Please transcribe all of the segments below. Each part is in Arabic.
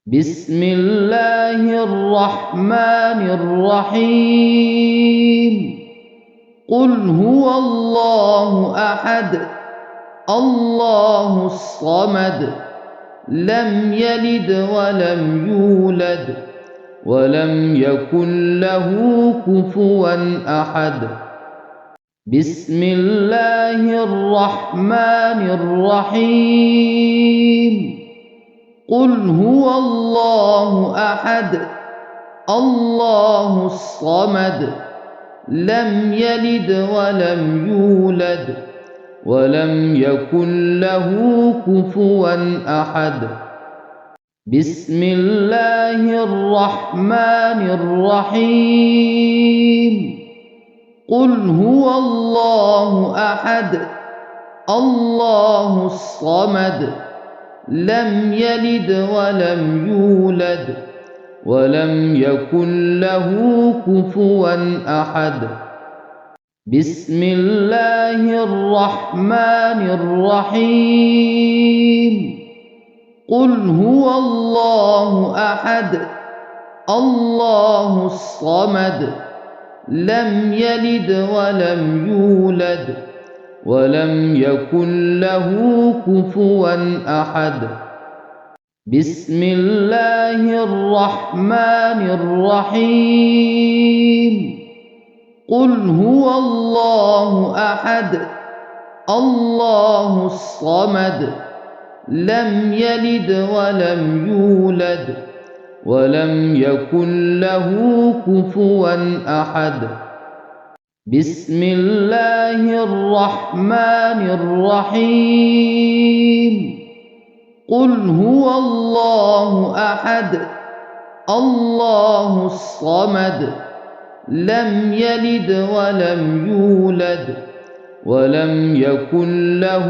بسم الله الرحمن الرحيم. قل هو الله أحد الله الصمد لم يلد ولم يولد ولم يكن له كفوا أحد. بسم الله الرحمن الرحيم. قل هو الله أحد الله الصمد لم يلد ولم يولد ولم يكن له كفوا أحد. بسم الله الرحمن الرحيم. قل هو الله أحد الله الصمد لم يلد ولم يولد ولم يكن له كفوا أحد. بسم الله الرحمن الرحيم. قل هو الله أحد الله الصمد لم يلد ولم يولد ولم يكن له كفوا أحد. بسم الله الرحمن الرحيم. قل هو الله أحد الله الصمد لم يلد ولم يولد ولم يكن له كفوا أحد. بسم الله الرحمن الرحيم. قل هو الله أحد الله الصمد لم يلد ولم يولد ولم يكن له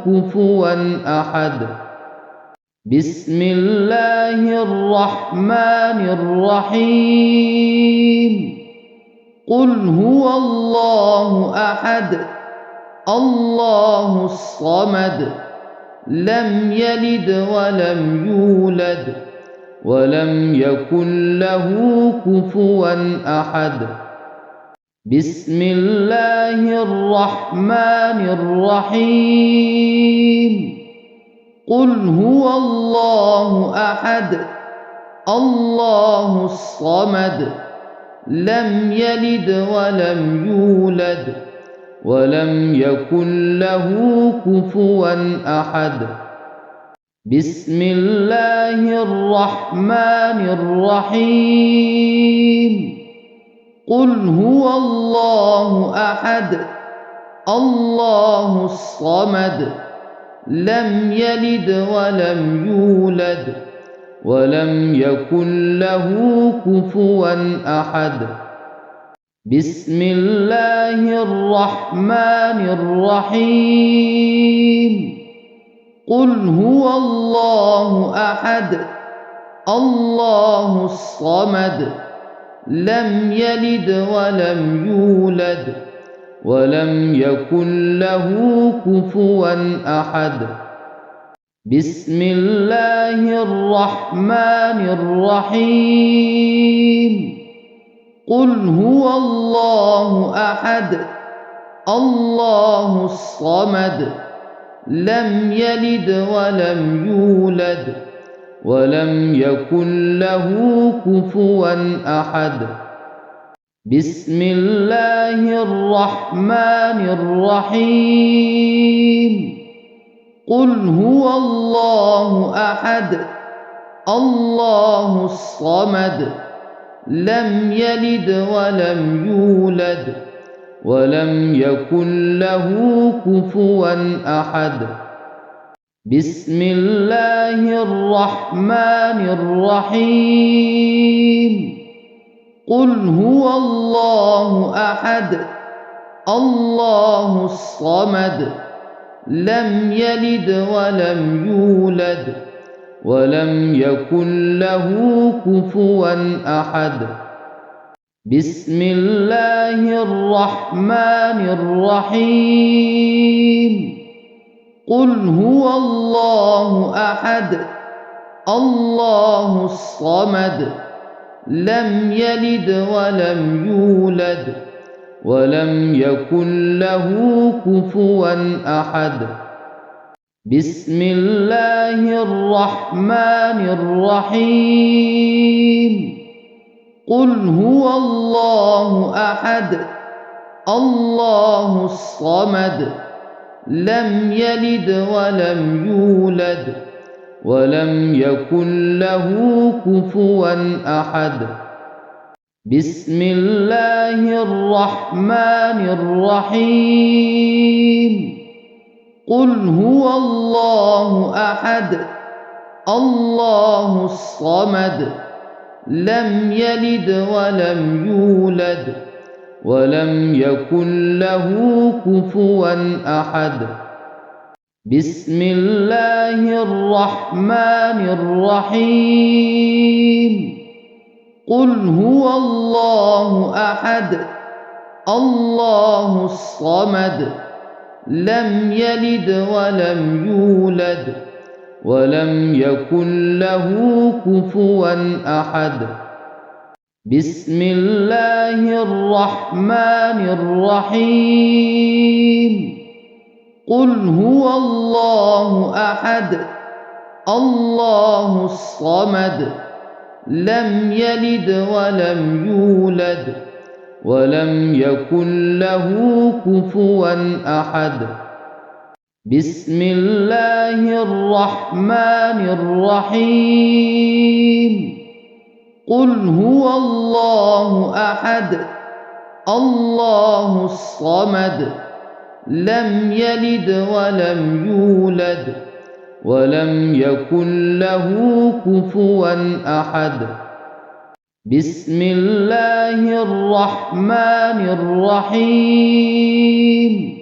كفوا أحد. بسم الله الرحمن الرحيم. قل هو الله أحد الله الصمد لم يلد ولم يولد ولم يكن له كفوا أحد. بسم الله الرحمن الرحيم. قل هو الله أحد الله الصمد لم يلد ولم يولد ولم يكن له كفوا أحد. بسم الله الرحمن الرحيم. قل هو الله أحد الله الصمد لم يلد ولم يولد ولم يكن له كفوا أحد. بسم الله الرحمن الرحيم. قل هو الله أحد الله الصمد لم يلد ولم يولد ولم يكن له كفوا أحد. بسم الله الرحمن الرحيم. قل هو الله أحد الله الصمد لم يلد ولم يولد ولم يكن له كفوا أحد. بسم الله الرحمن الرحيم. قل هو الله أحد الله الصمد لم يلد ولم يولد ولم يكن له كفوا أحد. بسم الله الرحمن الرحيم. قل هو الله أحد الله الصمد لم يلد ولم يولد ولم يكن له كفوا أحد. بسم الله الرحمن الرحيم. قل هو الله أحد الله الصمد لم يلد ولم يولد ولم يكن له كفوا أحد بسم الله الرحمن الرحيم قل هو الله أحد الله الصمد لم يلد ولم يولد ولم يكن له كفوا أحد بسم الله الرحمن الرحيم قل هو الله أحد الله الصمد لم يلد ولم يولد ولم يكن له كفوا أحد بسم الله الرحمن الرحيم قل هو الله أحد الله الصمد لم يلد ولم يولد ولم يكن له كفوا أحد بسم الله الرحمن الرحيم قل هو الله أحد الله الصمد لم يلد ولم يولد ولم يكن له كفوا أحد بسم الله الرحمن الرحيم قل هو الله أحد الله الصمد لم يلد ولم يولد ولم يكن له كفوا أحد بسم الله الرحمن الرحيم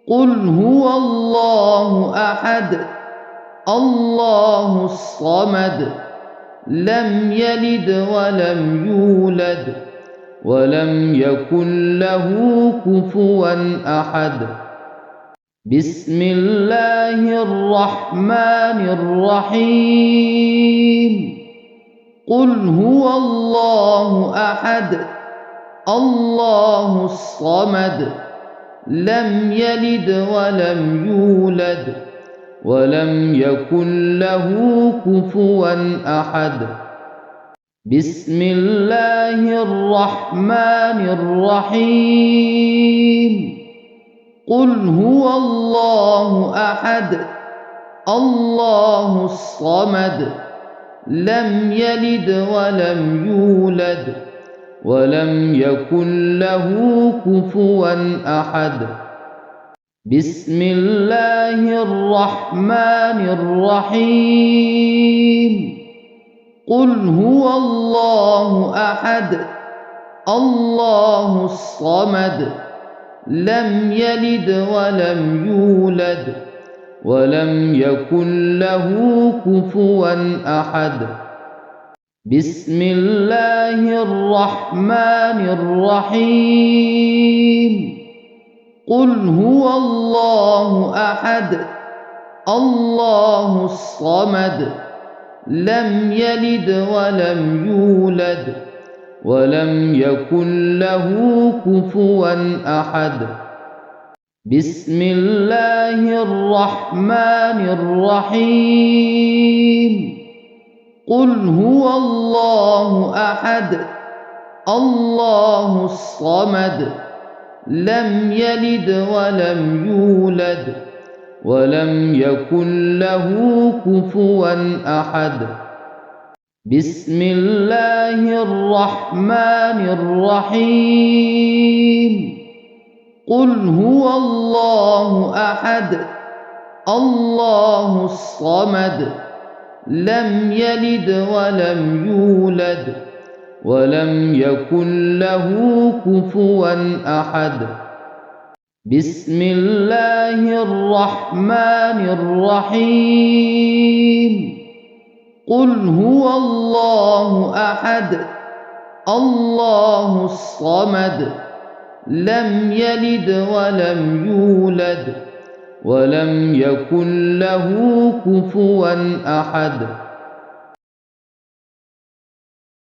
قل هو الله أحد الله الصمد لم يلد ولم يولد ولم يكن له كفوا أحد بسم الله الرحمن الرحيم قل هو الله أحد الله الصمد لم يلد ولم يولد ولم يكن له كفوا أحد بسم الله الرحمن الرحيم قل هو الله أحد الله الصمد لم يلد ولم يولد ولم يكن له كفوا أحد بسم الله الرحمن الرحيم قل هو الله أحد الله الصمد لم يلد ولم يولد ولم يكن له كفوا أحد بسم الله الرحمن الرحيم قل هو الله أحد الله الصمد لم يلد ولم يولد ولم يكن له كفوا أحد بسم الله الرحمن الرحيم قل هو الله أحد الله الصمد لم يلد ولم يولد ولم يكن له كفوا أحد بسم الله الرحمن الرحيم قل هو الله أحد الله الصمد لم يلد ولم يولد ولم يكن له كفوا أحد بسم الله الرحمن الرحيم قل هو الله أحد الله الصمد لم يلد ولم يولد ولم يكن له كفوا أحد